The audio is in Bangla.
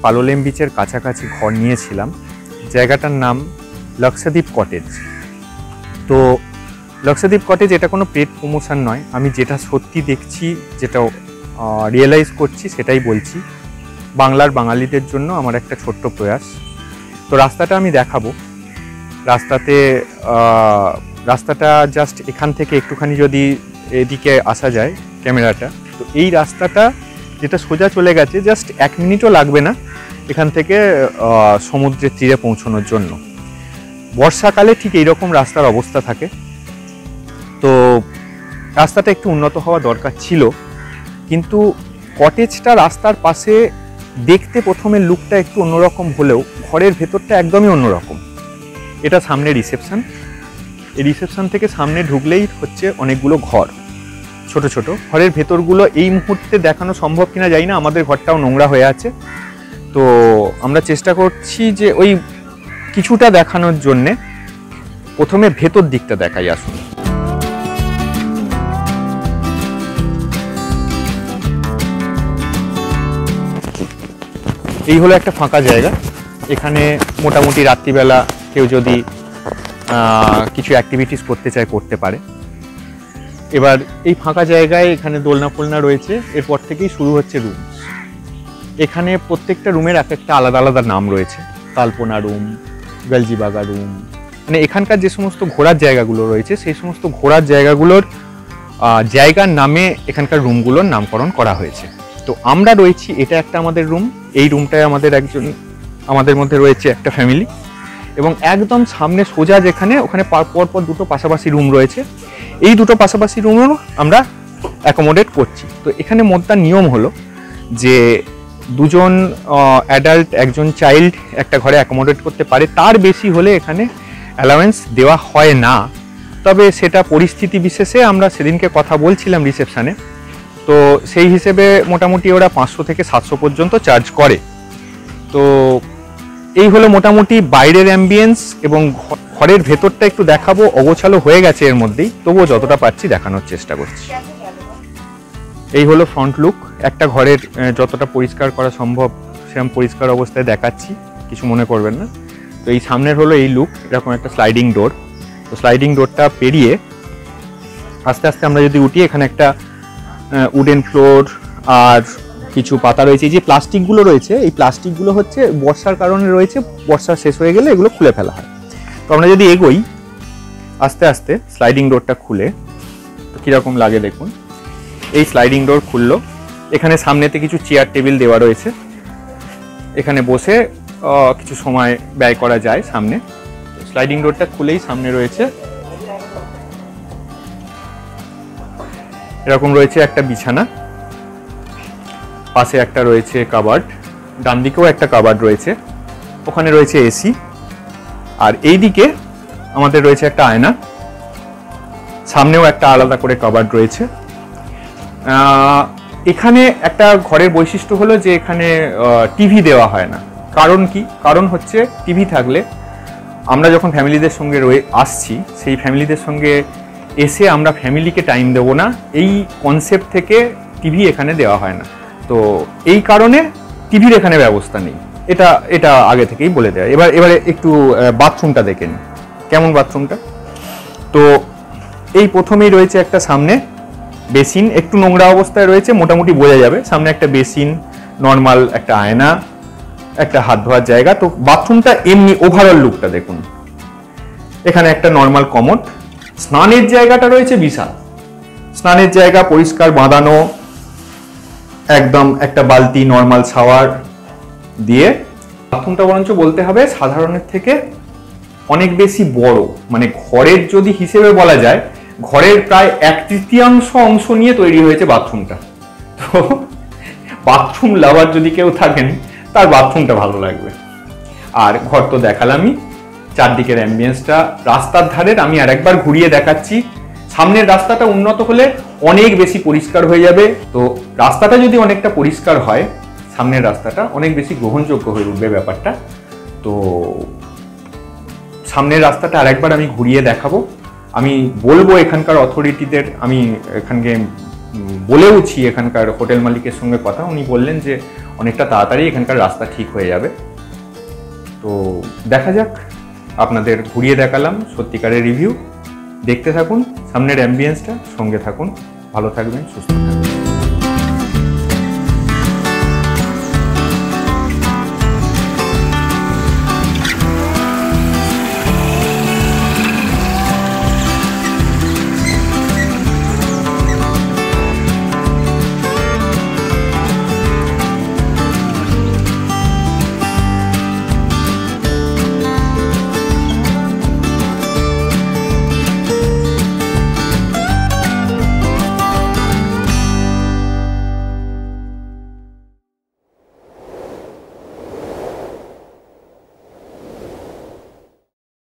পালোলেম বিচের কাছাকাছি ঘর নিয়েছিলাম। জায়গাটার নাম লক্ষদ্বীপ কটেজ। তো লক্ষদ্বীপ কটেজ এটা কোনো পেড প্রমোশন নয়, আমি যেটা সত্যি দেখছি, যেটা রিয়েলাইজ করছি সেটাই বলছি। বাংলার বাঙালিদের জন্য আমার একটা ছোট্ট প্রয়াস। তো রাস্তাটা আমি দেখাবো। রাস্তাটা জাস্ট এখান থেকে একটুখানি যদি এদিকে আসা যায় ক্যামেরাটা, তো এই রাস্তাটা যেটা সোজা চলে গেছে, জাস্ট 1 মিনিটও লাগবে না এখান থেকে সমুদ্রের তীরে পৌঁছানোর জন্য। বর্ষাকালে ঠিক এইরকম রাস্তার অবস্থা থাকে। তো রাস্তাটা একটু উন্নত হওয়া দরকার ছিল, কিন্তু কটেজটা রাস্তার পাশে দেখতে প্রথমে লুকটা একটু অন্যরকম হলেও ঘরের ভেতরটা একদমই অন্যরকম। এটা সামনে রিসেপশন। এই রিসেপশন থেকে সামনে ঢুকলেই হচ্ছে অনেকগুলো ঘর, ছোট ছোট। ঘরের ভেতরগুলো এই মুহূর্তে দেখানো সম্ভব কিনা জানি না, আমাদের ঘরটাও নোংরা হয়ে আছে। তো আমরা চেষ্টা করছি যে ওই কিছুটা দেখানোর জন্যে প্রথমে ভেতর দিকটা দেখাই। আসুন। এই হলো একটা ফাঁকা জায়গা। এখানে মোটামুটি রাত্রিবেলা কেউ যদি কিছু অ্যাক্টিভিটিস করতে চায় করতে পারে। এবার এই ফাঁকা জায়গায় এখানে দোলনা ফোলনা রয়েছে। এরপর থেকেই শুরু হচ্ছে রুম। এখানে প্রত্যেকটা রুমের এক একটা আলাদা আলাদা নাম রয়েছে। কাল্পনা রুম, গলজিবাগা রুম, মানে এখানকার যে সমস্ত ঘোরার জায়গাগুলো রয়েছে সেই সমস্ত ঘোরার জায়গাগুলোর জায়গার নামে এখানকার রুমগুলোর নামকরণ করা হয়েছে। তো আমরা রয়েছি, এটা একটা আমাদের রুম। এই রুমটায় আমাদের মধ্যে রয়েছে একটা ফ্যামিলি, এবং একদম সামনে সোজা যেখানে, ওখানে পরপর দুটো পাশাপাশি রুম রয়েছে। এই দুটো পাশাপাশি রুমও আমরা অ্যাকোমোডেট করছি। তো এখানে মোদ্দার নিয়ম হলো যে 2জন অ্যাডাল্ট 1জন চাইল্ড একটা ঘরে অ্যাকোমোডেট করতে পারে, তার বেশি হলে এখানে অ্যালাওয়েন্স দেওয়া হয় না। তবে সেটা পরিস্থিতি বিশেষে, আমরা সেদিনকে কথা বলছিলাম রিসেপশানে, তো সেই হিসেবে মোটামুটি ওরা 500 থেকে 700 পর্যন্ত চার্জ করে। তো এই হলো মোটামুটি বাইরের অ্যাম্বিয়েন্স, এবং ঘরের ভেতরটা একটু দেখাবো। অগোছালো হয়ে গেছে এর মধ্যেই, তবুও যতটা পারছি দেখানোর চেষ্টা করছি। এই হলো ফ্রন্ট লুক। একটা ঘরের যতটা পরিষ্কার করা সম্ভব সেরকম পরিষ্কার অবস্থায় দেখাচ্ছি, কিছু মনে করবেন না। তো এই সামনের হলো এই লুক, এরকম একটা স্লাইডিং ডোর। তো স্লাইডিং ডোরটা পেরিয়ে আস্তে আস্তে আমরা যদি উঠি, এখানে একটা উডেন ফ্লোর আর কিছু পাতা রয়েছে। যে প্লাস্টিকগুলো রয়েছে, এই প্লাস্টিকগুলো হচ্ছে বর্ষার কারণে রয়েছে, বর্ষা শেষ হয়ে গেলে এগুলো খুলে ফেলা হয়। তো আমরা যদি এগোই আস্তে আস্তে, স্লাইডিং ডোরটা খুলে তো কীরকম লাগে দেখুন। এই স্লাইডিং ডোর খুললো, এখানে সামনেতে কিছু চেয়ার টেবিল দেওয়া রয়েছে, এখানে বসে কিছু সময় ব্যয় করা যায় সামনে। স্লাইডিং ডোরটা খুলেই সামনে রয়েছে এরকম রয়েছে একটা বিছানা, পাশে একটা রয়েছে কাবার্ড, ডান দিকেও একটা কাবার্ড রয়েছে, ওখানে রয়েছে এসি, আর এই দিকে আমাদের রয়েছে একটা আয়না, সামনেও একটা আলাদা করে কাবার্ড রয়েছে। এখানে একটা ঘরের বৈশিষ্ট্য হলো যে এখানে টিভি দেওয়া হয় না। কারণ কি? কারণ হচ্ছে টিভি থাকলে আমরা যখন ফ্যামিলিদের সঙ্গে আসছি, সেই ফ্যামিলিদের সঙ্গে এসে আমরা ফ্যামিলিকে টাইম দেবো না, এই কনসেপ্ট থেকে টিভি এখানে দেওয়া হয় না। তো এই কারণে টিভির এখানে ব্যবস্থা নেই, এটা আগে থেকেই বলে দেয়। এবারে একটু বাথরুমটা দেখে নিই, কেমন বাথরুমটা। তো এই প্রথমেই রয়েছে একটা সামনে বেসিন, একটু নোংরা অবস্থায় রয়েছে, মোটামুটি বোঝা যাবে। সামনে একটা বেসিন, নর্মাল একটা আয়না, একটা হাত ধোয়ার জায়গা। তো বাথরুমটা এমনি ওভারঅল লুকটা দেখুন। এখানে একটা নর্মাল কমোড, স্নানের জায়গাটা রয়েছে বিশাল, স্নানের জায়গা পরিষ্কার বাঁধানো, একদম একটা বালতি নর্মাল শাওয়ার দিয়ে। বাথরুমটা বরঞ্চ বলতে হবে সাধারণের থেকে অনেক বেশি বড়, মানে ঘরের যদি হিসেবে বলা যায়, ঘরের প্রায় 1/3 অংশ নিয়ে তৈরি হয়েছে বাথরুমটা। তো বাথরুম লাভার যদি কেউ থাকেন, তার বাথরুমটা ভালো লাগবে। আর ঘর তো দেখালামই, চারদিকের অ্যাম্বিয়েন্সটা রাস্তার ধারের আমি আরেকবার ঘুরিয়ে দেখাচ্ছি। সামনের রাস্তাটা উন্নত হলে অনেক বেশি পরিষ্কার হয়ে যাবে। তো রাস্তাটা যদি অনেকটা পরিষ্কার হয়, সামনের রাস্তাটা অনেক বেশি গ্রহণযোগ্য হয়ে উঠবে ব্যাপারটা। তো সামনের রাস্তাটা আরেকবার আমি ঘুরিয়ে দেখাবো। আমি বলবো এখানকার অথরিটিদের, আমি এখানকে বলেওছি এখানকার হোটেল মালিকের সঙ্গে কথা, উনি বললেন যে অনেকটা তাড়াতাড়ি এখানকার রাস্তা ঠিক হয়ে যাবে। তো দেখা যাক, আপনাদের ঘুরিয়ে দেখালাম সত্যিকারের রিভিউ। দেখতে থাকুন সামনের অ্যাম্বিয়েন্সটা, সঙ্গে থাকুন, ভালো থাকবেন, সুস্থ থাকবেন।